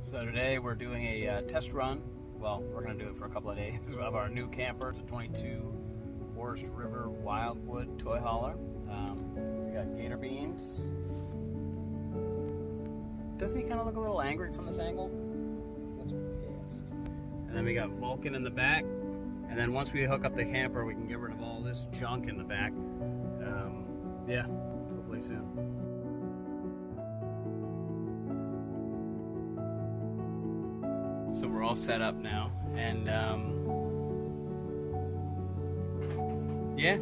So today we're doing a test run. Well, we're going to do it for a couple of days of our new camper. It's a 22 Forest River Wildwood toy hauler. We got gator beans. Doesn't he kind of look a little angry from this angle? Looks pissed. And then we got Vulcan in the back. And then once we hook up the camper, we can get rid of all this junk in the back. Yeah, hopefully soon. So we're all set up now, and yeah,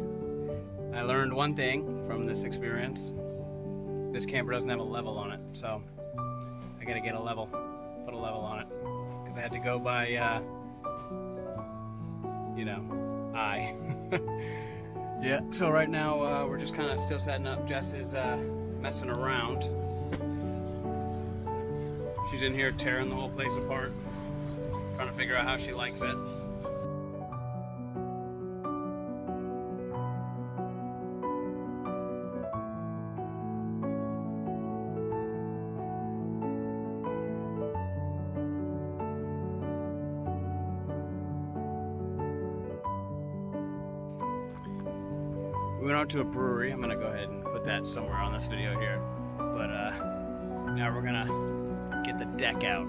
I learned one thing from this experience. This camper doesn't have a level on it, so I gotta get a level, put a level on it, because I had to go by, you know, eye. Yeah, so right now we're just kind of still setting up. Jess is messing around. She's in here tearing the whole place apart, trying to figure out how she likes it. We went out to a brewery. I'm gonna go ahead and put that somewhere on this video here. But now we're gonna get the deck out.